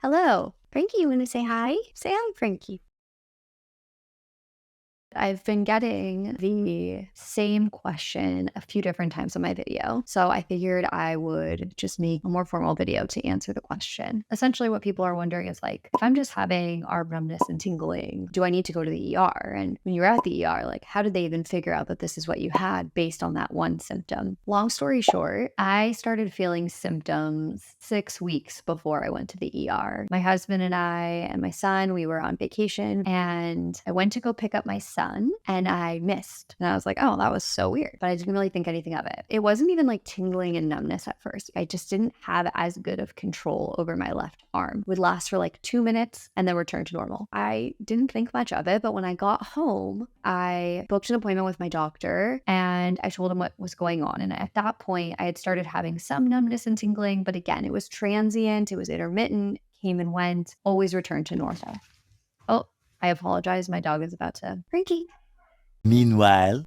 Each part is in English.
Hello. Frankie, you want to say hi? Say hi, Frankie. I've been getting the same question a few different times on my video, so I figured I would just make a more formal video to answer the question. Essentially, what people are wondering is like, if I'm just having arm numbness and tingling, do I need to go to the ER? And when you're at the ER, like, how did they even figure out that this is what you had based on that one symptom? Long story short, I started feeling symptoms 6 weeks before I went to the ER. My husband and I and my son, we were on vacation, and I went to go pick up my son and I missed. And I was like, oh, that was so weird. But I didn't really think anything of it. It wasn't even like tingling and numbness at first. I just didn't have as good of control over my left arm. It would last for like 2 minutes and then return to normal. I didn't think much of it, but when I got home, I booked an appointment with my doctor and I told him what was going on. And at that point, I had started having some numbness and tingling, but again, it was transient, it was intermittent, came and went, always returned to normal. Oh, I apologize. My dog is about to Frankie. Meanwhile,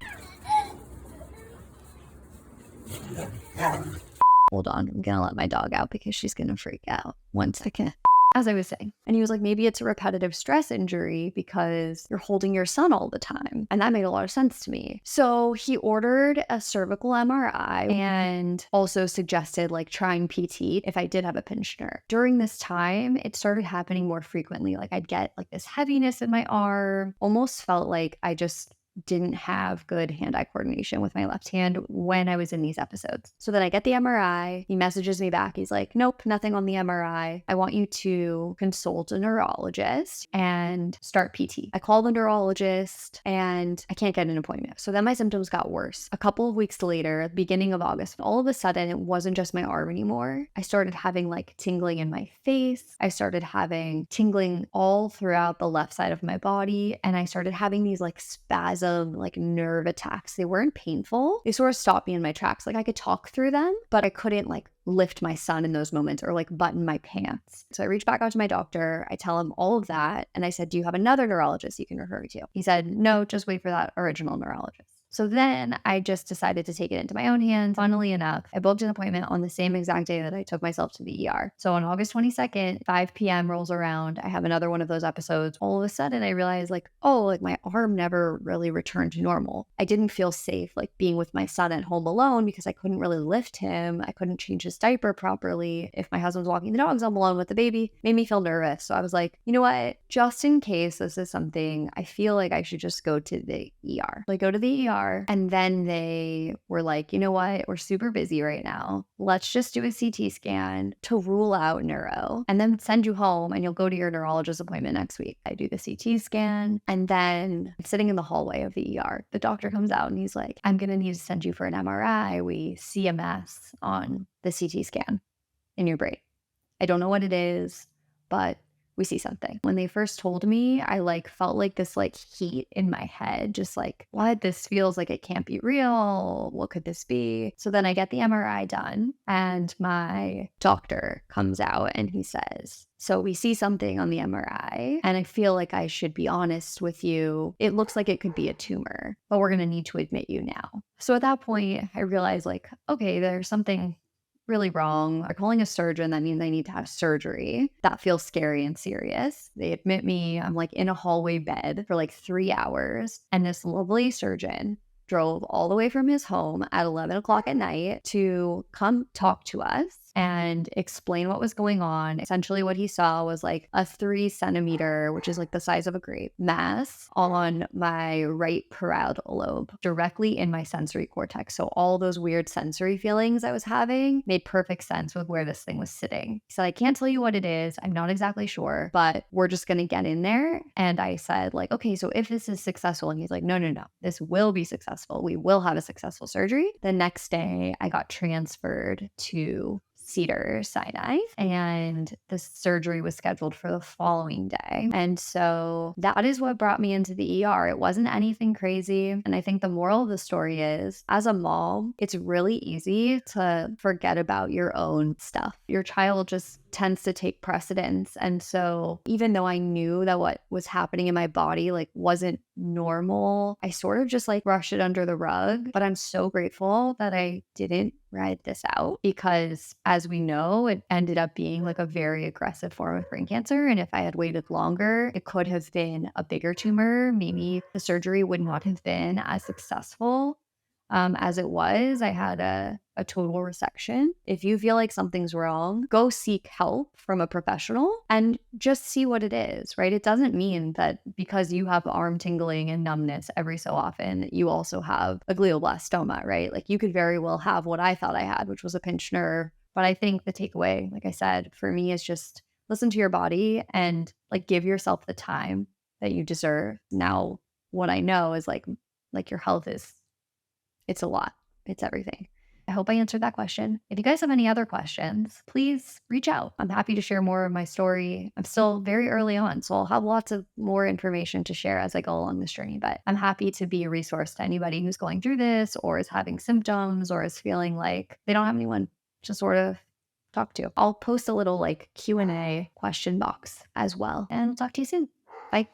Hold on. I'm going to let my dog out because she's going to freak out. 1 second. As I was saying, and he was like, maybe it's a repetitive stress injury because you're holding your son all the time. And that made a lot of sense to me. So he ordered a cervical MRI and also suggested like trying PT if I did have a pinched nerve. During this time, it started happening more frequently. Like I'd get like this heaviness in my arm, almost felt like I just didn't have good hand-eye coordination with my left hand when I was in these episodes. So then I get the MRI. He messages me back. He's like, nope, nothing on the MRI. I want you to consult a neurologist and start PT. I call the neurologist and I can't get an appointment. So then my symptoms got worse. A couple of weeks later, beginning of August, all of a sudden, it wasn't just my arm anymore. I started having like tingling in my face. I started having tingling all throughout the left side of my body. And I started having these like spasms, like nerve attacks. They weren't painful. They sort of stopped me in my tracks. Like I could talk through them, but I couldn't like lift my son in those moments or like button my pants. So I reached back out to my doctor. I tell him all of that. And I said, do you have another neurologist you can refer me to? He said, no, just wait for that original neurologist. So then I just decided to take it into my own hands. Funnily enough, I booked an appointment on the same exact day that I took myself to the ER. So on August 22nd, 5 p.m. rolls around. I have another one of those episodes. All of a sudden, I realized like, oh, like my arm never really returned to normal. I didn't feel safe like being with my son at home alone because I couldn't really lift him. I couldn't change his diaper properly. If my husband's walking the dogs, I'm alone with the baby. Made me feel nervous. So I was like, you know what? Just in case this is something, I feel like I should just go to the ER. Like go to the ER. And then they were like, you know what? We're super busy right now. Let's just do a CT scan to rule out neuro and then send you home and you'll go to your neurologist appointment next week. I do the CT scan and then I'm sitting in the hallway of the ER. The doctor comes out and he's like, I'm going to need to send you for an MRI. We see a mass on the CT scan in your brain. I don't know what it is, but we see something. When they first told me, I like felt like this like heat in my head, just like, what? This feels like it can't be real. What could this be? So then I get the MRI done and my doctor comes out and he says, so we see something on the MRI and I feel like I should be honest with you. It looks like it could be a tumor, but we're going to need to admit you now. So at that point, I realized like, okay, there's something really wrong. They're calling a surgeon. That means I need to have surgery. That feels scary and serious. They admit me. I'm like in a hallway bed for like 3 hours. And this lovely surgeon drove all the way from his home at 11 o'clock at night to come talk to us and explain what was going on. Essentially what he saw was like a 3 centimeter, which is like the size of a grape, mass on my right parietal lobe, directly in my sensory cortex. So all those weird sensory feelings I was having made perfect sense with where this thing was sitting. He said, I can't tell you what it is. I'm not exactly sure, but we're just going to get in there. And I said like, okay, so if this is successful, and he's like, no, this will be successful. We will have a successful surgery. The next day I got transferred to Cedars-Sinai, and the surgery was scheduled for the following day. And so that is what brought me into the ER. It wasn't anything crazy. And I think the moral of the story is, as a mom, it's really easy to forget about your own stuff. Your child just tends to take precedence. And so even though I knew that what was happening in my body like wasn't normal, I sort of just like brushed it under the rug. But I'm so grateful that I didn't ride this out, because as we know, it ended up being like a very aggressive form of brain cancer. And if I had waited longer, it could have been a bigger tumor. Maybe the surgery would not have been as successful as it was. I had a total resection. If you feel like something's wrong, go seek help from a professional and just see what it is, right? It doesn't mean that because you have arm tingling and numbness every so often, you also have a glioblastoma, right? Like you could very well have what I thought I had, which was a pinched nerve. But I think the takeaway, like I said, for me is just listen to your body and like give yourself the time that you deserve. Now, what I know is like your health is, it's a lot. It's everything. I hope I answered that question. If you guys have any other questions, please reach out. I'm happy to share more of my story. I'm still very early on, so I'll have lots of more information to share as I go along this journey, but I'm happy to be a resource to anybody who's going through this or is having symptoms or is feeling like they don't have anyone to sort of talk to. I'll post a little like Q&A question box as well, and I'll talk to you soon. Bye.